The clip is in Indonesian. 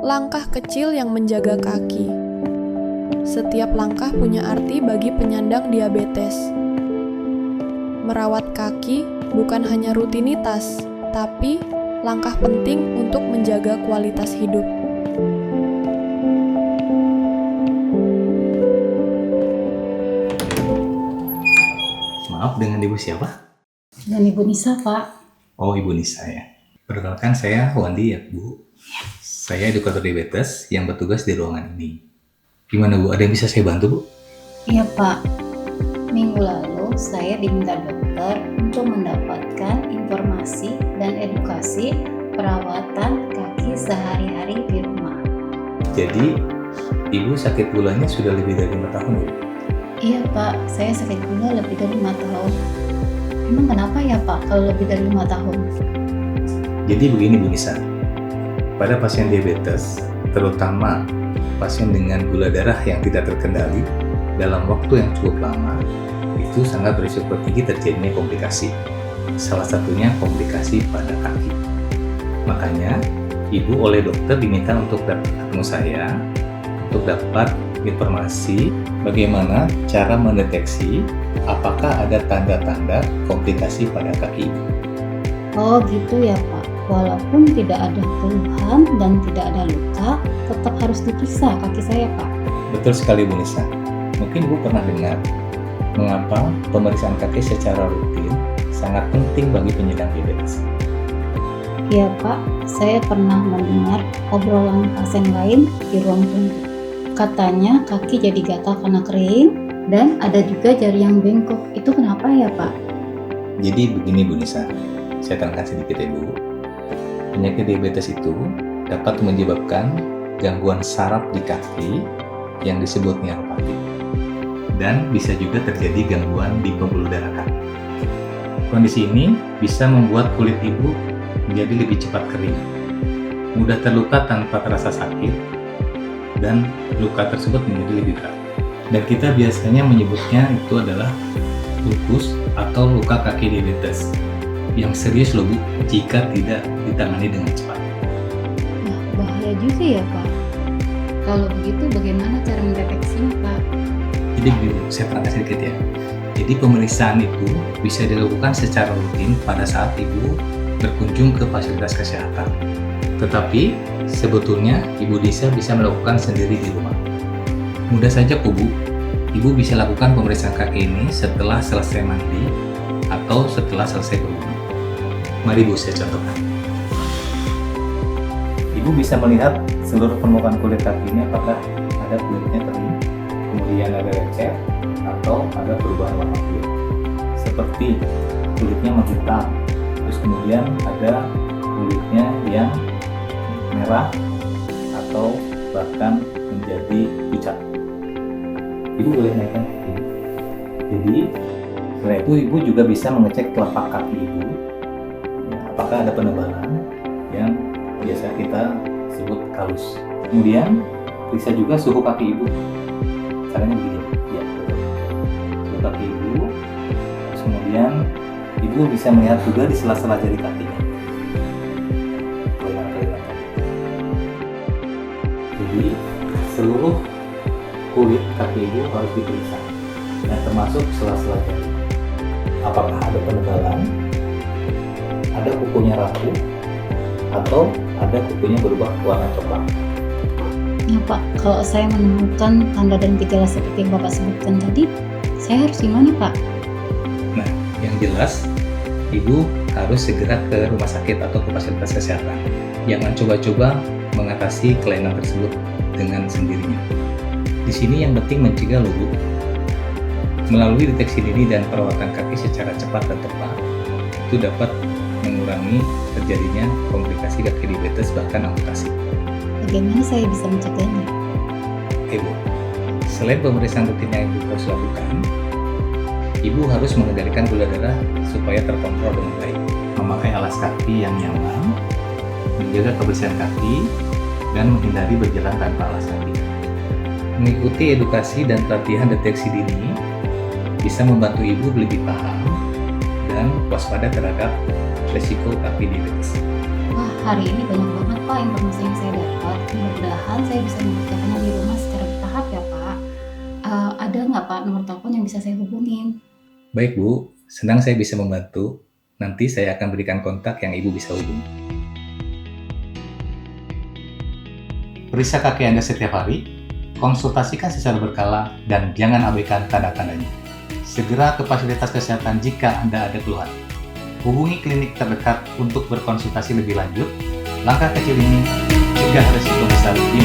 Langkah kecil yang menjaga kaki. Setiap langkah punya arti bagi penyandang diabetes. Merawat kaki bukan hanya rutinitas, tapi langkah penting untuk menjaga kualitas hidup. Maaf, dengan Ibu siapa? Dan Ibu Nisa, Pak. Oh, Ibu Nisa ya. Perkenalkan, saya Wandi ya, Bu. Saya edukator diabetes yang bertugas di ruangan ini. Gimana, Bu? Ada yang bisa saya bantu, Bu? Iya, Pak. Minggu lalu saya diminta dokter untuk mendapatkan informasi dan edukasi perawatan kaki sehari-hari di rumah. Jadi, Ibu sakit gulanya sudah lebih dari 5 tahun, Bu? Iya, Pak. Saya sakit gula lebih dari 5 tahun. Emang kenapa ya, Pak, kalau lebih dari 5 tahun? Jadi begini, Bu Nisa. Pada pasien diabetes, terutama pasien dengan gula darah yang tidak terkendali dalam waktu yang cukup lama, itu sangat berisiko tinggi terjadinya komplikasi. Salah satunya komplikasi pada kaki. Makanya, Ibu oleh dokter diminta untuk datang ketemu saya untuk dapat informasi bagaimana cara mendeteksi apakah ada tanda-tanda komplikasi pada kaki Ibu. Oh, gitu ya, Pak. Walaupun tidak ada keluhan dan tidak ada luka, tetap harus diperiksa kaki saya, Pak. Betul sekali, Bu Nisa. Mungkin Ibu pernah dengar mengapa pemeriksaan kaki secara rutin sangat penting bagi penyandang diabetes. Iya, Pak. Saya pernah mendengar obrolan pasien lain di ruang tunggu. Katanya kaki jadi gatal karena kering dan ada juga jari yang bengkok. Itu kenapa ya, Pak? Jadi begini, Bu Nisa, saya terangkan sedikit ya, Bu. Penyakit diabetes itu dapat menyebabkan gangguan saraf di kaki yang disebut neuropati, dan bisa juga terjadi gangguan di pembuluh darah kaki. Kondisi ini bisa membuat kulit Ibu menjadi lebih cepat kering, mudah terluka tanpa terasa sakit, dan luka tersebut menjadi lebih berat. Dan kita biasanya menyebutnya itu adalah lupus atau luka kaki diabetes yang serius loh, Bu, jika tidak ditangani dengan cepat. Nah, bahaya juga ya, Pak. Kalau begitu bagaimana cara mendeteksinya, Pak? Jadi begini, saya terangkan sedikit ya. Jadi pemeriksaan itu bisa dilakukan secara rutin pada saat Ibu berkunjung ke fasilitas kesehatan. Tetapi sebetulnya Ibu Nisa bisa melakukan sendiri di rumah. Mudah saja kok, Bu. Ibu bisa lakukan pemeriksaan kaki ini setelah selesai mandi atau setelah selesai berwudu. Mari, Bu, saya contohkan. Ibu bisa melihat seluruh permukaan kulit kaki ini apakah ada kulitnya kering, kemudian ada lecet, atau ada perubahan warna kulit. Seperti kulitnya menghitam, terus kemudian ada kulitnya yang merah atau bahkan menjadi pucat. Ibu boleh naikkan kaki. Jadi setelah itu Ibu juga bisa mengecek telapak kaki Ibu, ya, apakah ada penebalan yang biasa kita sebut kalus. Kemudian periksa juga suhu kaki Ibu. Caranya begini, ya, betul. Suhu kaki Ibu. Terus kemudian Ibu bisa melihat juga di sela-sela jari kakinya. Jadi seluruh kulit kaki Ibu harus diperiksa, dan termasuk sela-sela jari. Apakah ada penebalan, ada kukunya rapuh, atau ada kukunya berubah warna coklat. Nah, Pak, kalau saya menemukan tanda dan gejala seperti yang Bapak sebutkan tadi, saya harus gimana, Pak? Nah, yang jelas Ibu harus segera ke rumah sakit atau ke fasilitas kesehatan. Jangan coba-coba mengatasi kelainan tersebut dengan sendirinya. Di sini yang penting mencegah loh, Bu. Melalui deteksi dini dan perawatan kaki secara cepat dan tepat, itu dapat mengurangi terjadinya komplikasi kaki diabetes bahkan amputasi. Bagaimana saya bisa mencegahnya? Oke, Bu. Selain pemeriksaan rutin yang Ibu harus lakukan, Ibu harus mengendalikan gula darah supaya terkontrol dengan baik. Memakai alas kaki yang nyaman, menjaga kebersihan kaki, dan menghindari berjalan tanpa alas kaki. Mengikuti edukasi dan pelatihan deteksi dini bisa membantu Ibu lebih paham dan waspada terhadap risiko kaki diabetes. Wah, hari ini banyak banget, Pak, informasi usahakan saya bisa mengerjakannya di rumah secara bertahap ya Pak. Ada nggak Pak nomor telepon yang bisa saya hubungin? Baik Bu, senang saya bisa membantu. Nanti saya akan berikan kontak yang Ibu bisa hubungi. Periksa kaki Anda setiap hari, konsultasikan secara berkala, dan jangan abaikan tanda-tandanya. Segera ke fasilitas kesehatan jika Anda ada keluhan. Hubungi klinik terdekat untuk berkonsultasi lebih lanjut. Langkah kecil ini cegah risiko besar di